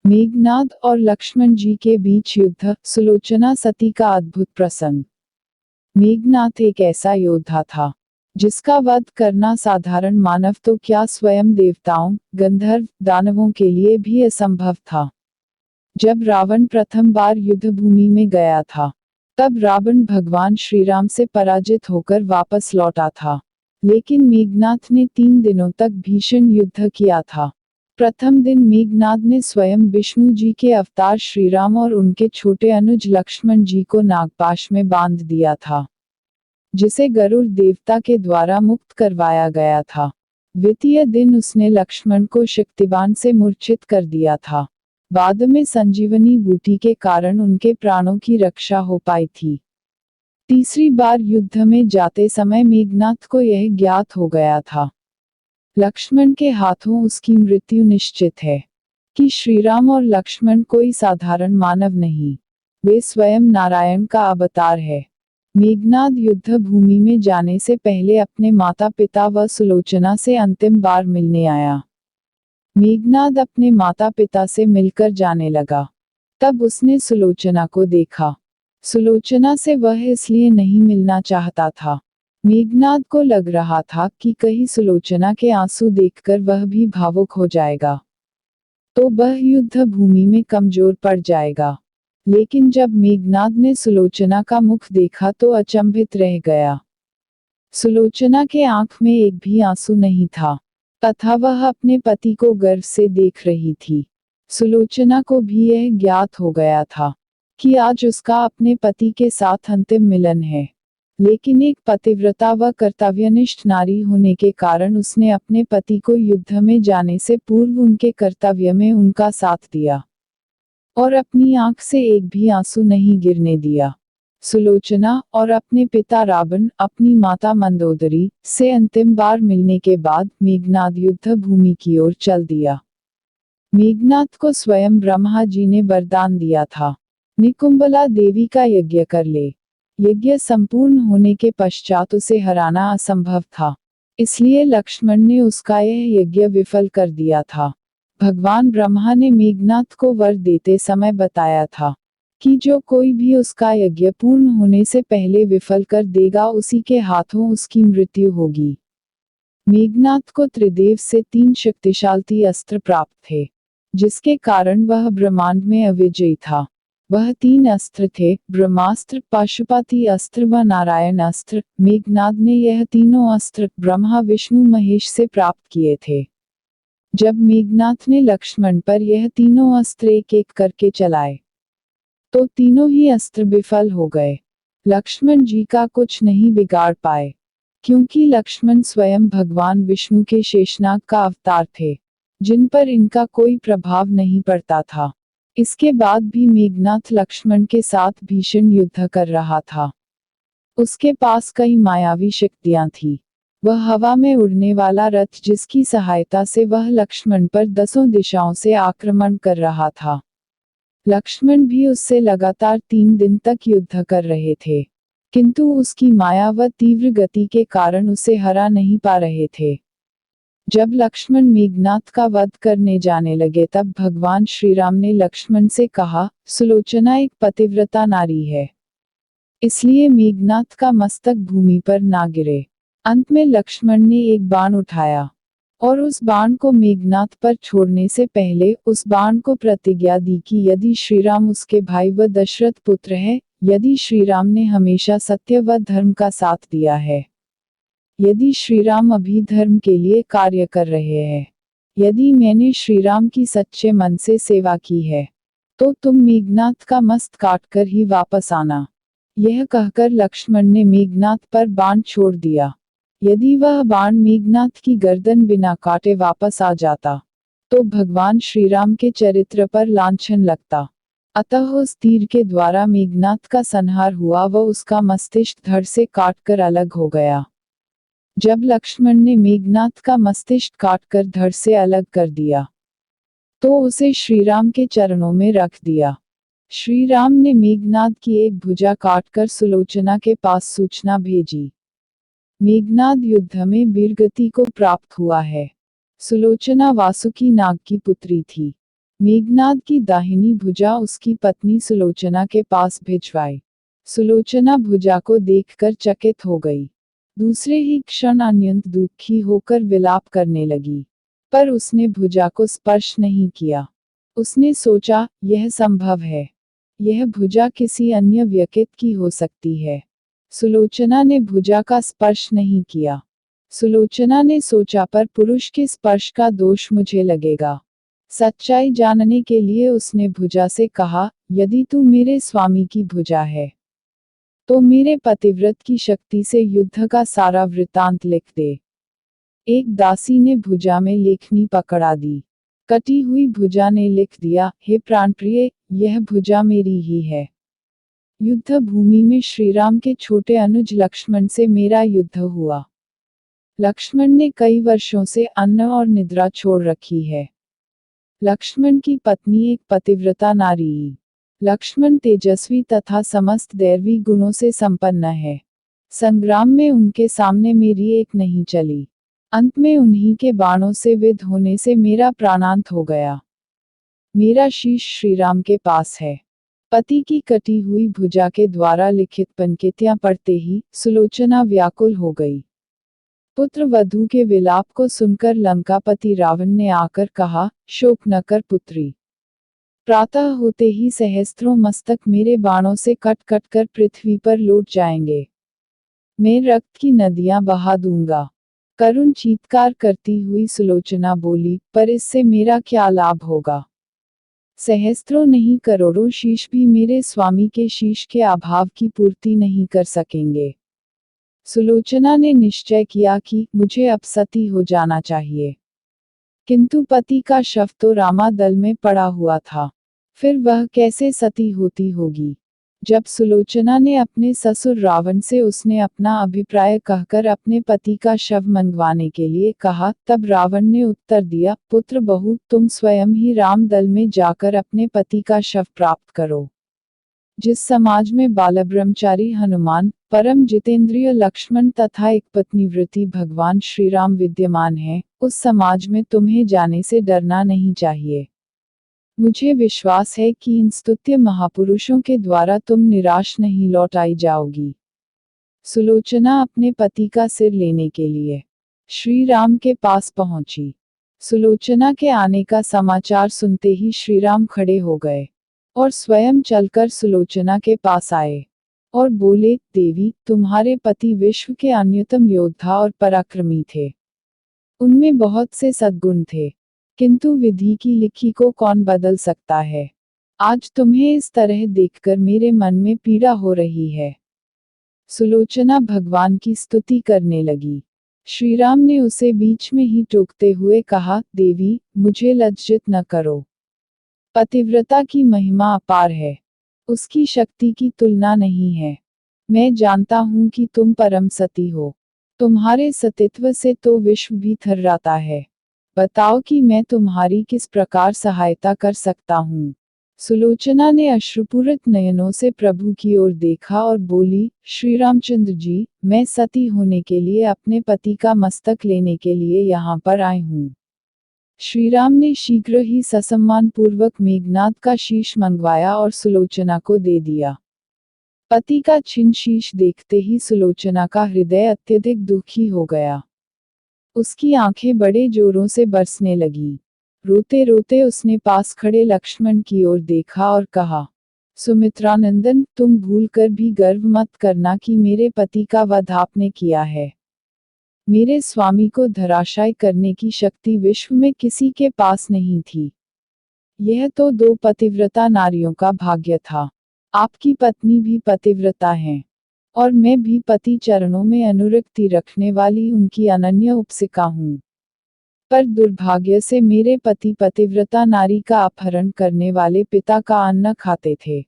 मेघनाद और लक्ष्मण जी के बीच युद्ध, सुलोचना सती का अद्भुत प्रसंग। मेघनाद एक ऐसा योद्धा था जिसका वध करना साधारण मानव तो क्या स्वयं देवताओं, गंधर्व, दानवों के लिए भी असंभव था। जब रावण प्रथम बार युद्ध भूमि में गया था, तब रावण भगवान श्रीराम से पराजित होकर वापस लौटा था। लेकिन मेघनाद ने 3 दिनों तक भीषण युद्ध किया था। प्रथम दिन मेघनाद ने स्वयं विष्णु जी के अवतार श्रीराम और उनके छोटे अनुज लक्ष्मण जी को नागपाश में बांध दिया था, जिसे गरुड़ देवता के द्वारा मुक्त करवाया गया था। द्वितीय दिन उसने लक्ष्मण को शक्तिबाण से मूर्छित कर दिया था। बाद में संजीवनी बूटी के कारण उनके प्राणों की रक्षा हो पाई थी। तीसरी बार युद्ध में जाते समय मेघनाद को यह ज्ञात हो गया था, लक्ष्मण के हाथों उसकी मृत्यु निश्चित है, कि श्रीराम और लक्ष्मण कोई साधारण मानव नहीं, वे स्वयं नारायण का अवतार है। मेघनाद युद्ध भूमि में जाने से पहले अपने माता पिता व सुलोचना से अंतिम बार मिलने आया। मेघनाद अपने माता पिता से मिलकर जाने लगा। तब उसने सुलोचना को देखा। सुलोचना से वह इसलिए नहीं मिलना चाहता था। मेघनाद को लग रहा था कि कहीं सुलोचना के आंसू देखकर वह भी भावुक हो जाएगा, तो वह युद्ध भूमि में कमजोर पड़ जाएगा। लेकिन जब मेघनाद ने सुलोचना का मुख देखा तो अचंभित रह गया। सुलोचना के आंख में एक भी आंसू नहीं था, तथा वह अपने पति को गर्व से देख रही थी। सुलोचना को भी यह ज्ञात हो गया था कि आज उसका अपने पति के साथ अंतिम मिलन है। लेकिन एक पतिव्रता व कर्तव्यनिष्ठ नारी होने के कारण उसने अपने पति को युद्ध में जाने से पूर्व उनके कर्तव्य में उनका साथ दिया और अपनी आंख से एक भी आंसू नहीं गिरने दिया। सुलोचना और अपने पिता रावण, अपनी माता मंदोदरी से अंतिम बार मिलने के बाद मेघनाद युद्ध भूमि की ओर चल दिया। मेघनाद को स्वयं ब्रह्मा जी ने वरदान दिया था, निकुंबला देवी का यज्ञ कर ले। यज्ञ संपूर्ण होने के पश्चात उसे हराना असंभव था, इसलिए लक्ष्मण ने उसका यह यज्ञ विफल कर दिया था। भगवान ब्रह्मा ने मेघनाद को वर देते समय बताया था कि जो कोई भी उसका यज्ञ पूर्ण होने से पहले विफल कर देगा उसी के हाथों उसकी मृत्यु होगी। मेघनाद को त्रिदेव से 3 शक्तिशाली अस्त्र प्राप्त थे, जिसके कारण वह ब्रह्मांड में अविजयी था। वह 3 अस्त्र थे, ब्रह्मास्त्र, पाशुपति अस्त्र व नारायण अस्त्र। मेघनाद ने यह तीनों अस्त्र ब्रह्मा विष्णु महेश से प्राप्त किए थे। जब मेघनाद ने लक्ष्मण पर यह तीनों अस्त्र एक एक करके चलाए, तो तीनों ही अस्त्र विफल हो गए। लक्ष्मण जी का कुछ नहीं बिगाड़ पाए, क्योंकि लक्ष्मण स्वयं भगवान विष्णु के शेषनाग का अवतार थे, जिन पर इनका कोई प्रभाव नहीं पड़ता था। इसके बाद भी मेघनाद लक्ष्मण के साथ भीषण युद्ध कर रहा था। उसके पास कई मायावी शक्तियां थी। वह हवा में उड़ने वाला रथ, जिसकी सहायता से वह लक्ष्मण पर 10 दिशाओं से आक्रमण कर रहा था। लक्ष्मण भी उससे लगातार 3 दिन तक युद्ध कर रहे थे, किंतु उसकी माया व तीव्र गति के कारण उसे हरा नहीं पा रहे थे। जब लक्ष्मण मेघनाद का वध करने जाने लगे तब भगवान श्रीराम ने लक्ष्मण से कहा, सुलोचना एक पतिव्रता नारी है, इसलिए मेघनाद का मस्तक भूमि पर ना गिरे। अंत में लक्ष्मण ने एक बाण उठाया और उस बाण को मेघनाद पर छोड़ने से पहले उस बाण को प्रतिज्ञा दी कि यदि श्रीराम उसके भाई व दशरथ पुत्र है, यदि श्रीराम ने हमेशा सत्य व धर्म का साथ दिया है, यदि श्रीराम अभी धर्म के लिए कार्य कर रहे हैं, यदि मैंने श्रीराम की सच्चे मन से सेवा की है, तो तुम मेघनाद का मस्त काटकर ही वापस आना। यह कहकर लक्ष्मण ने मेघनाद पर बाण छोड़ दिया। यदि वह बाण मेघनाद की गर्दन बिना काटे वापस आ जाता, तो भगवान श्रीराम के चरित्र पर लांछन लगता। अतः उस तीर के द्वारा मेघनाद का संहार हुआ व उसका मस्तिष्क धड़ से काटकर अलग हो गया। जब लक्ष्मण ने मेघनाद का मस्तिष्क काटकर धड़ से अलग कर दिया, तो उसे श्रीराम के चरणों में रख दिया। श्रीराम ने मेघनाद की एक भुजा काटकर सुलोचना के पास सूचना भेजी। मेघनाद युद्ध में वीरगति को प्राप्त हुआ है। सुलोचना वासुकी नाग की पुत्री थी। मेघनाद की दाहिनी भुजा उसकी पत्नी सुलोचना के पास भिजवाई। सुलोचना भुजा को देखकर चकित हो गई। दूसरे ही क्षण अत्यंत दुखी होकर विलाप करने लगी। पर उसने भुजा को स्पर्श नहीं किया। उसने सोचा, यह संभव है। यह भुजा किसी अन्य व्यक्ति की हो सकती है। सुलोचना ने भुजा का स्पर्श नहीं किया। सुलोचना ने सोचा, पर पुरुष के स्पर्श का दोष मुझे लगेगा। सच्चाई जानने के लिए उसने भुजा से कहा, यदि तू मेरे स्वामी की भुजा है तो मेरे पतिव्रत की शक्ति से युद्ध का सारा वृत्तांत लिख दे। एक दासी ने भुजा में लेखनी पकड़ा दी। कटी हुई भुजा ने लिख दिया, हे प्राणप्रिय, यह भुजा मेरी ही है। युद्ध भूमि में श्रीराम के छोटे अनुज लक्ष्मण से मेरा युद्ध हुआ। लक्ष्मण ने कई वर्षों से अन्न और निद्रा छोड़ रखी है। लक्ष्मण की पत्नी एक पतिव्रता नारी। लक्ष्मण तेजस्वी तथा समस्त दैवी गुणों से संपन्न है। संग्राम में उनके सामने मेरी एक नहीं चली। अंत में उन्हीं के बाणों से विद्ध होने से मेरा प्राणांत हो गया। मेरा शीश श्रीराम के पास है। पति की कटी हुई भुजा के द्वारा लिखित पंक्तियां पढ़ते ही सुलोचना व्याकुल हो गई। पुत्र वधू के विलाप को सुनकर लंकापति रावण ने आकर कहा, शोक न कर पुत्री। प्रातः होते ही सहस्त्रों मस्तक मेरे बाणों से कट कट कर पृथ्वी पर लौट जाएंगे। मैं रक्त की नदियां बहा दूंगा। करुण चीत्कार करती हुई सुलोचना बोली, पर इससे मेरा क्या लाभ होगा। सहस्त्रों नहीं करोड़ों शीश भी मेरे स्वामी के शीश के अभाव की पूर्ति नहीं कर सकेंगे। सुलोचना ने निश्चय किया कि मुझे अब सती हो जाना चाहिए। किंतु पति का शव तो रामादल में पड़ा हुआ था। फिर वह कैसे सती होती होगी। जब सुलोचना ने अपने ससुर रावण से उसने अपना अभिप्राय कहकर अपने पति का शव मंगवाने के लिए कहा, तब रावण ने उत्तर दिया, पुत्र बहू, तुम स्वयं ही रामदल में जाकर अपने पति का शव प्राप्त करो। जिस समाज में बालब्रह्मचारी हनुमान, परम जितेंद्रिय लक्ष्मण तथा एक पत्नीव्रती भगवान श्रीराम विद्यमान है, उस समाज में तुम्हें जाने से डरना नहीं चाहिए। मुझे विश्वास है कि इन स्तुत्य महापुरुषों के द्वारा तुम निराश नहीं लौट आई जाओगी। सुलोचना अपने पति का सिर लेने के लिए श्री राम के पास पहुंची। सुलोचना के आने का समाचार सुनते ही श्रीराम खड़े हो गए और स्वयं चलकर सुलोचना के पास आए और बोले, देवी, तुम्हारे पति विश्व के अन्यतम योद्धा और पराक्रमी थे। उनमें बहुत से सद्गुण थे, किंतु विधि की लिखी को कौन बदल सकता है। आज तुम्हें इस तरह देखकर मेरे मन में पीड़ा हो रही है। सुलोचना भगवान की स्तुति करने लगी। श्रीराम ने उसे बीच में ही टोकते हुए कहा, देवी, मुझे लज्जित न करो। पतिव्रता की महिमा अपार है। उसकी शक्ति की तुलना नहीं है। मैं जानता हूं कि तुम परम सती हो। तुम्हारे सतीत्व से तो विश्व भी थर्राता है। बताओ कि मैं तुम्हारी किस प्रकार सहायता कर सकता हूँ। सुलोचना ने अश्रुपूरित नयनों से प्रभु की ओर देखा और बोली, श्री रामचंद्र जी, मैं सती होने के लिए अपने पति का मस्तक लेने के लिए यहाँ पर आई हूँ। श्रीराम ने शीघ्र ही ससम्मान पूर्वक मेघनाद का शीश मंगवाया और सुलोचना को दे दिया। पति का छिन्न शीश देखते ही सुलोचना का हृदय अत्यधिक दुखी हो गया। उसकी आंखें बड़े जोरों से बरसने लगी। रोते रोते उसने पास खड़े लक्ष्मण की ओर देखा और कहा, सुमित्रानंदन, तुम भूलकर भी गर्व मत करना कि मेरे पति का वध आपने किया है। मेरे स्वामी को धराशायी करने की शक्ति विश्व में किसी के पास नहीं थी। यह तो दो पतिव्रता नारियों का भाग्य था। आपकी पत्नी भी पतिव्रता हैं और मैं भी पति चरणों में अनुरक्ति रखने वाली उनकी अनन्य उपासिका हूँ। पर दुर्भाग्य से मेरे पति पतिव्रता नारी का अपहरण करने वाले पिता का अन्न खाते थे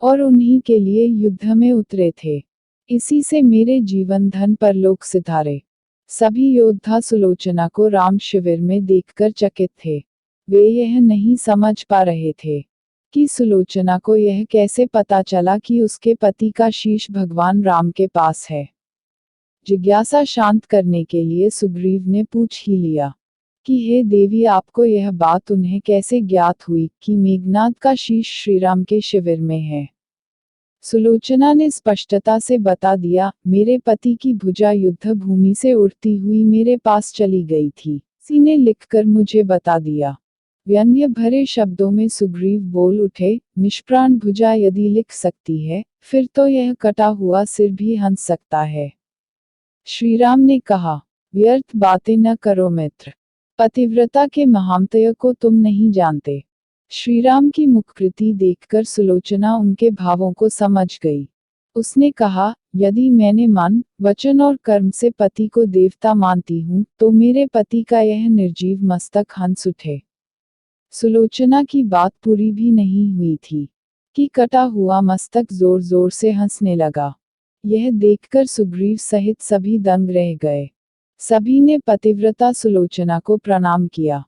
और उन्हीं के लिए युद्ध में उतरे थे। इसी से मेरे जीवन धन परलोक सिधारे। सभी योद्धा सुलोचना को राम शिविर में देखकर चकित थे। वे यह नहीं समझ पा रहे थे कि सुलोचना को यह कैसे पता चला कि उसके पति का शीश भगवान राम के पास है। जिज्ञासा शांत करने के लिए सुग्रीव ने पूछ ही लिया, कि हे देवी, आपको यह बात उन्हें कैसे ज्ञात हुई कि मेघनाद का शीश श्रीराम के शिविर में है। सुलोचना ने स्पष्टता से बता दिया, मेरे पति की भुजा युद्ध भूमि से उड़ती हुई मेरे पास चली गई थी। किसी ने लिखकर मुझे बता दिया। व्यंग्य भरे शब्दों में सुग्रीव बोल उठे, निष्प्राण भुजा यदि लिख सकती है, फिर तो यह कटा हुआ सिर भी हंस सकता है। श्रीराम ने कहा, व्यर्थ बातें न करो मित्र। पतिव्रता के महामतय को तुम नहीं जानते। श्रीराम की मुखकृति देखकर सुलोचना उनके भावों को समझ गई। उसने कहा, यदि मैंने मन, वचन और कर्म से पति को देवता मानती हूँ, तो मेरे पति का यह निर्जीव मस्तक हंस उठे। सुलोचना की बात पूरी भी नहीं हुई थी कि कटा हुआ मस्तक जोर जोर से हंसने लगा। यह देखकर सुग्रीव सहित सभी दंग रह गए। सभी ने पतिव्रता सुलोचना को प्रणाम किया।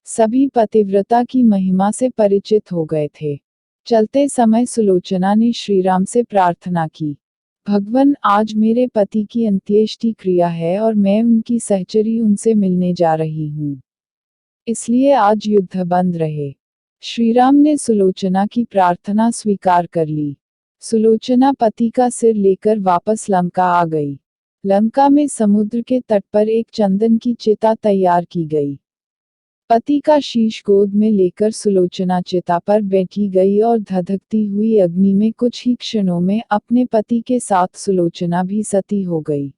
सभी पतिव्रता की महिमा से परिचित हो गए थे। चलते समय सुलोचना ने श्रीराम से प्रार्थना की, भगवन, आज मेरे पति की अंत्येष्टि क्रिया है और मैं उनकी सहचरी उनसे मिलने जा रही हूँ। इसलिए आज युद्ध बंद रहे। श्रीराम ने सुलोचना की प्रार्थना स्वीकार कर ली। सुलोचना पति का सिर लेकर वापस लंका आ गई। लंका में समुद्र के तट पर एक चंदन की चिता तैयार की गई। पति का शीश गोद में लेकर सुलोचना चिता पर बैठी गई और धधकती हुई अग्नि में कुछ ही क्षणों में अपने पति के साथ सुलोचना भी सती हो गई।